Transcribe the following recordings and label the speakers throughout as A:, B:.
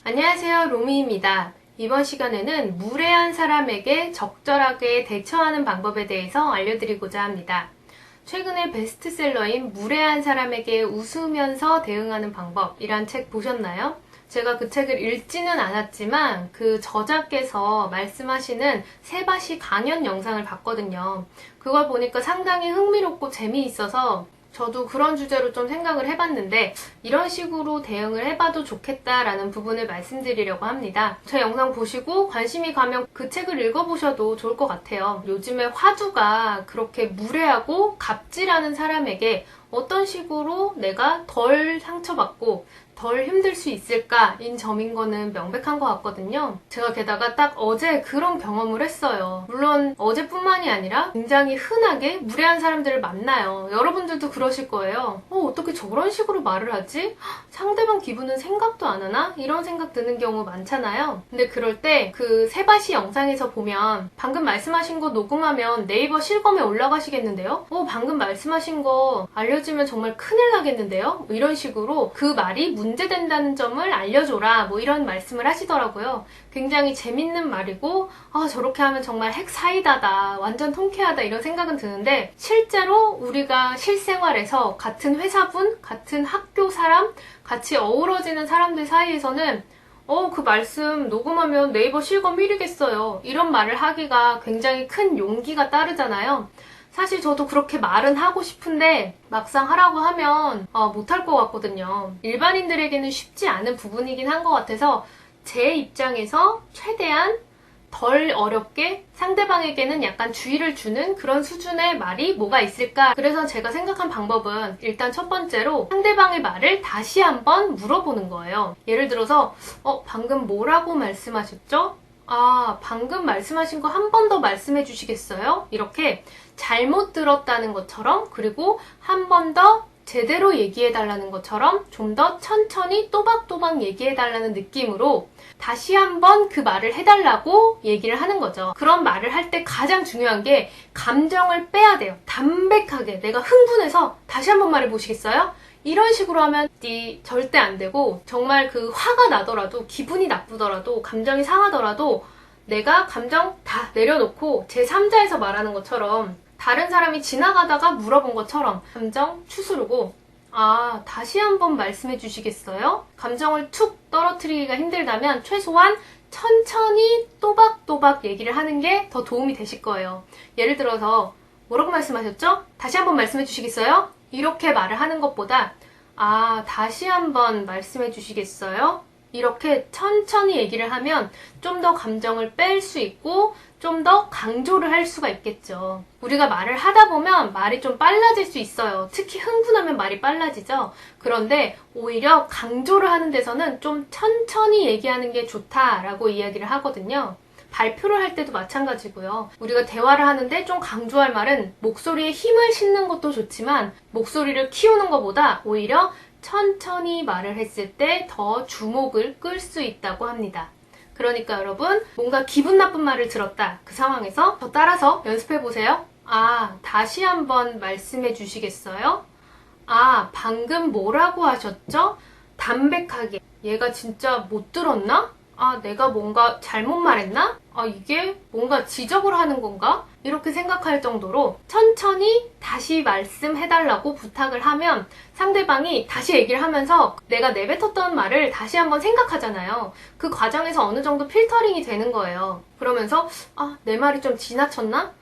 A: 안녕하세요, 로미입니다. 이번 시간에는 무례한 사람에게 적절하게 대처하는 방법에 대해서 알려드리고자 합니다. 최근에 베스트셀러인 무례한 사람에게 웃으면서 대응하는 방법이란 책 보셨나요? 제가 그 책을 읽지는 않았지만 그 저자께서 말씀하시는 세바시 강연 영상을 봤거든요. 그걸 보니까 상당히 흥미롭고 재미있어서 저도 그런 주제로 좀 생각을 해봤는데 이런 식으로 대응을 해봐도 좋겠다라는 부분을 말씀드리려고 합니다. 제 영상 보시고 관심이 가면 그 책을 읽어보셔도 좋을 것 같아요. 요즘에 화두가 그렇게 무례하고 갑질하는 사람에게 어떤 식으로 내가 덜 상처받고 덜 힘들 수 있을까인 점인 거는 명백한 것 같거든요. 제가 게다가 딱 어제 그런 경험을 했어요. 물론 어제뿐만이 아니라 굉장히 흔하게 무례한 사람들을 만나요. 여러분들도 그러실 거예요. 어떻게 저런 식으로 말을 하지? 상대방 기분은 생각도 안 하나? 이런 생각 드는 경우 많잖아요. 근데 그럴 때 그 세바시 영상에서 보면 방금 말씀하신 거 녹음하면 네이버 실검에 올라가시겠는데요? 방금 말씀하신 거 알려지면 정말 큰일 나겠는데요? 뭐 이런 식으로 그 말이 문제된다는 점을 알려줘라 뭐 이런 말씀을 하시더라고요. 굉장히 재밌는 말이고 저렇게 하면 정말 핵사이다다 완전 통쾌하다 이런 생각은 드는데 실제로 우리가 실생활에서 같은 회사분, 같은 학교 사람, 같이 어우러지는 사람들 사이에서는 그 말씀 녹음하면 네이버 실검 1위겠어요. 이런 말을 하기가 굉장히 큰 용기가 따르잖아요. 사실 저도 그렇게 말은 하고 싶은데 막상 하라고 하면 못할 것 같거든요. 일반인들에게는 쉽지 않은 부분이긴 한 것 같아서 제 입장에서 최대한 덜 어렵게 상대방에게는 약간 주의를 주는 그런 수준의 말이 뭐가 있을까? 그래서 제가 생각한 방법은 일단 첫 번째로 상대방의 말을 다시 한번 물어보는 거예요. 예를 들어서 방금 뭐라고 말씀하셨죠? 방금 말씀하신 거 한 번 더 말씀해 주시겠어요? 이렇게 잘못 들었다는 것처럼 그리고 한 번 더 제대로 얘기해 달라는 것처럼 좀 더 천천히 또박또박 얘기해 달라는 느낌으로 다시 한번 그 말을 해달라고 얘기를 하는 거죠. 그런 말을 할 때 가장 중요한 게 감정을 빼야 돼요. 담백하게 내가 흥분해서 다시 한번 말해보시겠어요? 이런 식으로 하면 절대 안 되고 정말 그 화가 나더라도 기분이 나쁘더라도 감정이 상하더라도 내가 감정 다 내려놓고 제3자에서 말하는 것처럼 다른 사람이 지나가다가 물어본 것처럼 감정 추스르고 다시 한번 말씀해 주시겠어요? 감정을 툭 떨어뜨리기가 힘들다면 최소한 천천히 또박또박 얘기를 하는 게 더 도움이 되실 거예요. 예를 들어서 뭐라고 말씀하셨죠? 다시 한번 말씀해 주시겠어요? 이렇게 말을 하는 것보다 다시 한번 말씀해 주시겠어요? 이렇게 천천히 얘기를 하면 좀 더 감정을 뺄 수 있고 좀 더 강조를 할 수가 있겠죠. 우리가 말을 하다 보면 말이 좀 빨라질 수 있어요. 특히 흥분하면 말이 빨라지죠. 그런데 오히려 강조를 하는 데서는 좀 천천히 얘기하는 게 좋다라고 이야기를 하거든요. 발표를 할 때도 마찬가지고요. 우리가 대화를 하는데 좀 강조할 말은 목소리에 힘을 싣는 것도 좋지만 목소리를 키우는 것보다 오히려 천천히 말을 했을 때 더 주목을 끌 수 있다고 합니다. 그러니까 여러분 뭔가 기분 나쁜 말을 들었다. 그 상황에서 저 따라서 연습해보세요. 다시 한번 말씀해 주시겠어요? 방금 뭐라고 하셨죠? 담백하게 얘가 진짜 못 들었나? 내가 뭔가 잘못 말했나? 이게 뭔가 지적을 하는 건가? 이렇게 생각할 정도로 천천히 다시 말씀해달라고 부탁을 하면 상대방이 다시 얘기를 하면서 내가 내뱉었던 말을 다시 한번 생각하잖아요. 그 과정에서 어느 정도 필터링이 되는 거예요. 그러면서 내 말이 좀 지나쳤나?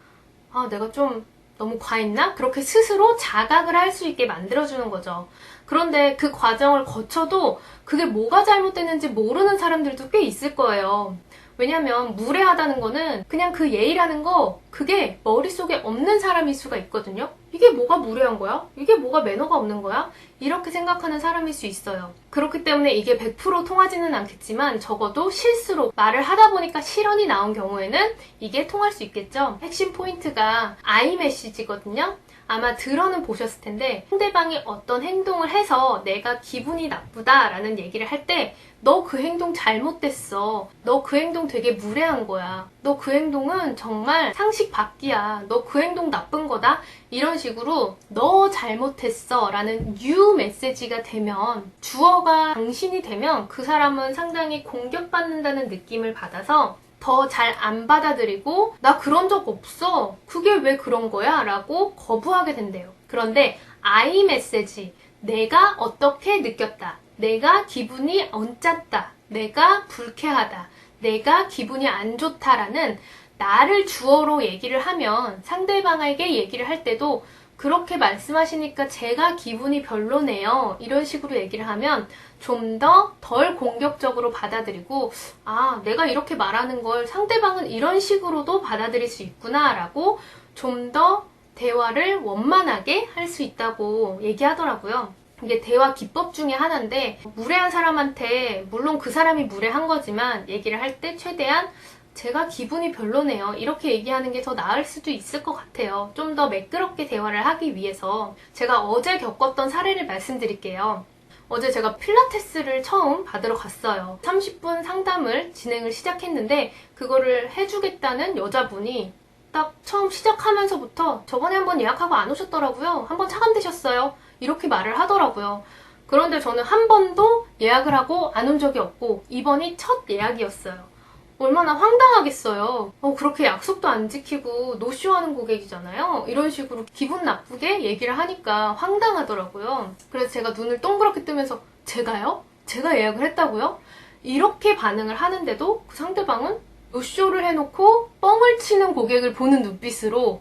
A: 내가 좀 너무 과했나? 그렇게 스스로 자각을 할 수 있게 만들어주는 거죠. 그런데 그 과정을 거쳐도 그게 뭐가 잘못됐는지 모르는 사람들도 꽤 있을 거예요. 왜냐면 무례하다는 거는 그냥 그 예의라는 거 그게 머릿속에 없는 사람일 수가 있거든요. 이게 뭐가 무례한 거야? 이게 뭐가 매너가 없는 거야? 이렇게 생각하는 사람일 수 있어요. 그렇기 때문에 이게 100% 통하지는 않겠지만 적어도 실수로 말을 하다 보니까 실언이 나온 경우에는 이게 통할 수 있겠죠. 핵심 포인트가 I 메시지거든요. 아마 들어는 보셨을 텐데 상대방이 어떤 행동을 해서 내가 기분이 나쁘다라는 얘기를 할 때 너 그 행동 잘못됐어. 너 그 행동 되게 무례한 거야. 너 그 행동은 정말 상식 밖이야. 너 그 행동 나쁜 거다. 이런 식으로 너 잘못했어 라는 you 메시지가 되면, 주어가 당신이 되면 그 사람은 상당히 공격받는다는 느낌을 받아서 더 잘 안 받아들이고 나 그런 적 없어. 그게 왜 그런 거야? 라고 거부하게 된대요. 그런데 I 메시지, 내가 어떻게 느꼈다. 내가 기분이 언짢다. 내가 불쾌하다. 내가 기분이 안 좋다라는 나를 주어로 얘기를 하면 상대방에게 얘기를 할 때도 그렇게 말씀하시니까 제가 기분이 별로네요. 이런 식으로 얘기를 하면 좀 더 덜 공격적으로 받아들이고, 아, 내가 이렇게 말하는 걸 상대방은 이런 식으로도 받아들일 수 있구나 라고 좀 더 대화를 원만하게 할 수 있다고 얘기하더라고요. 이게 대화 기법 중에 하나인데, 무례한 사람한테 물론 그 사람이 무례한 거지만 얘기를 할 때 최대한 제가 기분이 별로네요. 이렇게 얘기하는 게 더 나을 수도 있을 것 같아요. 좀 더 매끄럽게 대화를 하기 위해서. 제가 어제 겪었던 사례를 말씀드릴게요. 어제 제가 필라테스를 처음 받으러 갔어요. 30분 상담을 진행을 시작했는데 그거를 해주겠다는 여자분이 딱 처음 시작하면서부터 저번에 한번 예약하고 안 오셨더라고요. 한번 차감되셨어요. 이렇게 말을 하더라고요. 그런데 저는 한 번도 예약을 하고 안 온 적이 없고 이번이 첫 예약이었어요. 얼마나 황당하겠어요. 그렇게 약속도 안 지키고 노쇼하는 고객이잖아요. 이런 식으로 기분 나쁘게 얘기를 하니까 황당하더라고요. 그래서 제가 눈을 동그랗게 뜨면서 제가요? 제가 예약을 했다고요? 이렇게 반응을 하는데도 그 상대방은 노쇼를 해놓고 뻥을 치는 고객을 보는 눈빛으로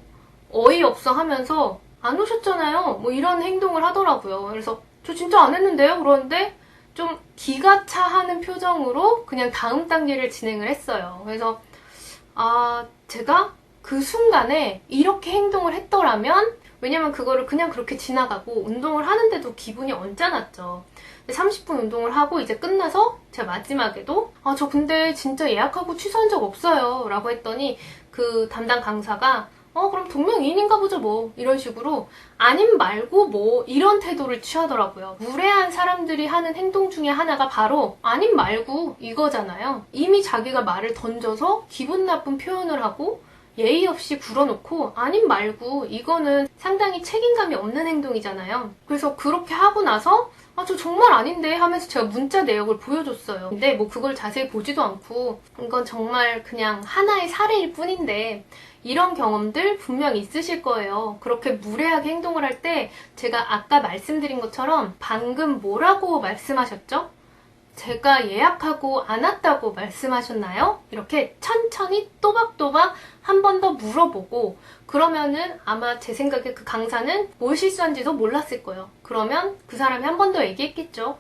A: 어이없어 하면서 안 오셨잖아요. 뭐 이런 행동을 하더라고요. 그래서 저 진짜 안 했는데요? 그러는데 좀 기가 차하는 표정으로 그냥 다음 단계를 진행을 했어요. 그래서 제가 그 순간에 이렇게 행동을 했더라면, 왜냐면 그거를 그냥 그렇게 지나가고 운동을 하는데도 기분이 언짢았죠. 30분 운동을 하고 이제 끝나서 제가 마지막에도 저 근데 진짜 예약하고 취소한 적 없어요 라고 했더니 그 담당 강사가 그럼 동명이인인가 보죠 뭐, 이런 식으로 아님 말고 뭐 이런 태도를 취하더라고요. 무례한 사람들이 하는 행동 중에 하나가 바로 아님 말고 이거잖아요. 이미 자기가 말을 던져서 기분 나쁜 표현을 하고 예의 없이 굴어놓고 아님 말고, 이거는 상당히 책임감이 없는 행동이잖아요. 그래서 그렇게 하고 나서 저 정말 아닌데 하면서 제가 문자 내역을 보여줬어요. 근데 뭐 그걸 자세히 보지도 않고, 이건 정말 그냥 하나의 사례일 뿐인데 이런 경험들 분명 있으실 거예요. 그렇게 무례하게 행동을 할 때 제가 아까 말씀드린 것처럼 방금 뭐라고 말씀하셨죠? 제가 예약하고 안 왔다고 말씀하셨나요? 이렇게 천천히 또박또박 한 번 더 물어보고, 그러면은 아마 제 생각에 그 강사는 뭘 실수한지도 몰랐을 거예요. 그러면 그 사람이 한 번 더 얘기했겠죠.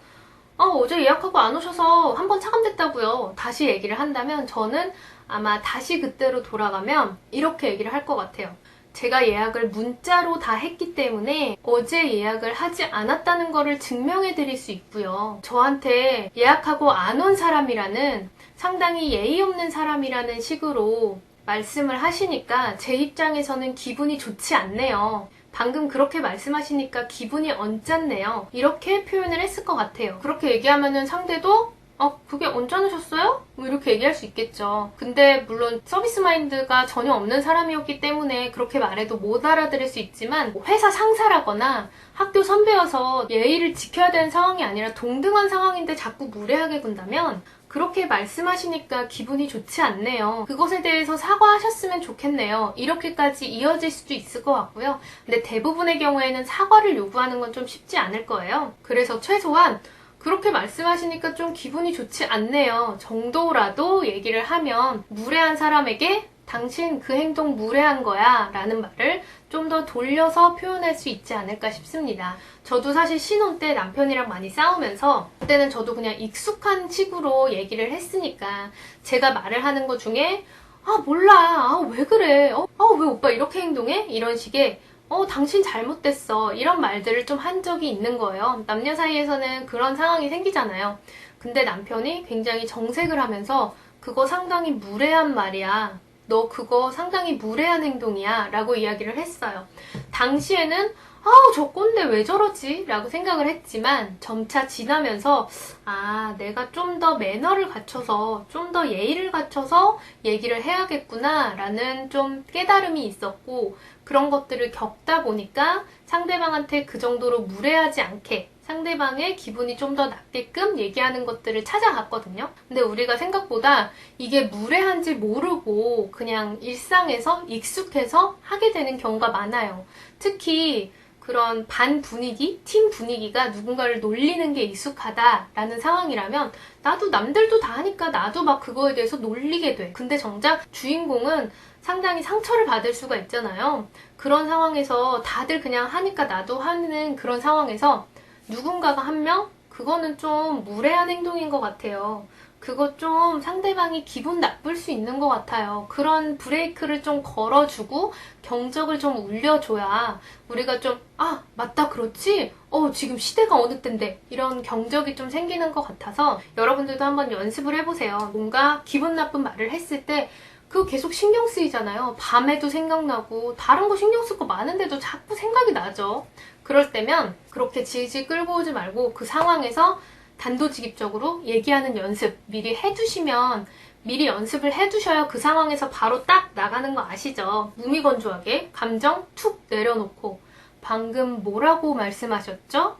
A: 어제 예약하고 안 오셔서 한 번 차감됐다고요. 다시 얘기를 한다면 저는 아마 다시 그때로 돌아가면 이렇게 얘기를 할 것 같아요. 제가 예약을 문자로 다 했기 때문에 어제 예약을 하지 않았다는 거를 증명해 드릴 수 있고요. 저한테 예약하고 안 온 사람이라는, 상당히 예의 없는 사람이라는 식으로 말씀을 하시니까 제 입장에서는 기분이 좋지 않네요. 방금 그렇게 말씀하시니까 기분이 언짢네요. 이렇게 표현을 했을 것 같아요. 그렇게 얘기하면은 상대도 그게 언짢으셨어요? 뭐 이렇게 얘기할 수 있겠죠. 근데 물론 서비스 마인드가 전혀 없는 사람이었기 때문에 그렇게 말해도 못 알아들을 수 있지만, 회사 상사라거나 학교 선배여서 예의를 지켜야 되는 상황이 아니라 동등한 상황인데 자꾸 무례하게 군다면 그렇게 말씀하시니까 기분이 좋지 않네요. 그것에 대해서 사과하셨으면 좋겠네요. 이렇게까지 이어질 수도 있을 것 같고요. 근데 대부분의 경우에는 사과를 요구하는 건 좀 쉽지 않을 거예요. 그래서 최소한 그렇게 말씀하시니까 좀 기분이 좋지 않네요 정도라도 얘기를 하면, 무례한 사람에게 당신 그 행동 무례한 거야 라는 말을 좀 더 돌려서 표현할 수 있지 않을까 싶습니다. 저도 사실 신혼 때 남편이랑 많이 싸우면서 그때는 저도 그냥 익숙한 식으로 얘기를 했으니까 제가 말을 하는 것 중에 몰라, 왜 그래, 왜 오빠 이렇게 행동해? 이런 식의 당신 잘못됐어, 이런 말들을 좀 한 적이 있는 거예요. 남녀 사이에서는 그런 상황이 생기잖아요. 근데 남편이 굉장히 정색을 하면서 그거 상당히 무례한 말이야, 너 그거 상당히 무례한 행동이야 라고 이야기를 했어요. 당시에는 아우 저 꼰대 왜 저러지? 라고 생각을 했지만 점차 지나면서 내가 좀 더 매너를 갖춰서 좀 더 예의를 갖춰서 얘기를 해야겠구나 라는 좀 깨달음이 있었고 그런 것들을 겪다 보니까 상대방한테 그 정도로 무례하지 않게 상대방의 기분이 좀 더 낫게끔 얘기하는 것들을 찾아갔거든요. 근데 우리가 생각보다 이게 무례한지 모르고 그냥 일상에서 익숙해서 하게 되는 경우가 많아요. 특히 그런 반 분위기, 팀 분위기가 누군가를 놀리는 게 익숙하다라는 상황이라면 나도 남들도 다 하니까 나도 막 그거에 대해서 놀리게 돼. 근데 정작 주인공은 상당히 상처를 받을 수가 있잖아요. 그런 상황에서 다들 그냥 하니까 나도 하는 그런 상황에서 누군가가 한 명? 그거는 좀 무례한 행동인 것 같아요. 그거 좀 상대방이 기분 나쁠 수 있는 것 같아요. 그런 브레이크를 좀 걸어주고 경적을 좀 울려줘야 우리가 좀 맞다 그렇지? 지금 시대가 어느 때인데 이런 경적이 좀 생기는 것 같아서 여러분들도 한번 연습을 해보세요. 뭔가 기분 나쁜 말을 했을 때 그거 계속 신경 쓰이잖아요. 밤에도 생각나고 다른 거 신경 쓸 거 많은데도 자꾸 생각이 나죠. 그럴 때면 그렇게 질질 끌고 오지 말고 그 상황에서 단도직입적으로 얘기하는 연습 미리 해두시면 미리 연습을 해두셔야 그 상황에서 바로 딱 나가는 거 아시죠? 무미건조하게 감정 툭 내려놓고 방금 뭐라고 말씀하셨죠?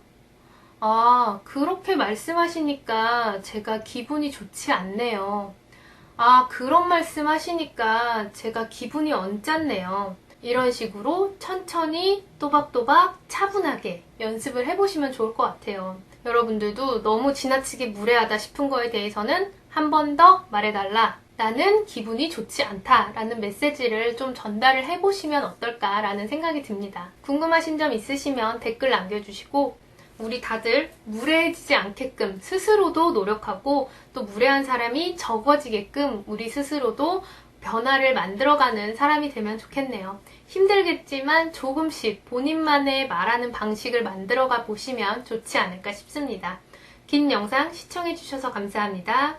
A: 그렇게 말씀하시니까 제가 기분이 좋지 않네요. 그런 말씀 하시니까 제가 기분이 언짢네요. 이런 식으로 천천히 또박또박 차분하게 연습을 해보시면 좋을 것 같아요. 여러분들도 너무 지나치게 무례하다 싶은 거에 대해서는 한 번 더 말해달라. 나는 기분이 좋지 않다 라는 메시지를 좀 전달을 해보시면 어떨까라는 생각이 듭니다. 궁금하신 점 있으시면 댓글 남겨주시고 우리 다들 무례해지지 않게끔 스스로도 노력하고 또 무례한 사람이 적어지게끔 우리 스스로도 변화를 만들어가는 사람이 되면 좋겠네요. 힘들겠지만 조금씩 본인만의 말하는 방식을 만들어가 보시면 좋지 않을까 싶습니다. 긴 영상 시청해주셔서 감사합니다.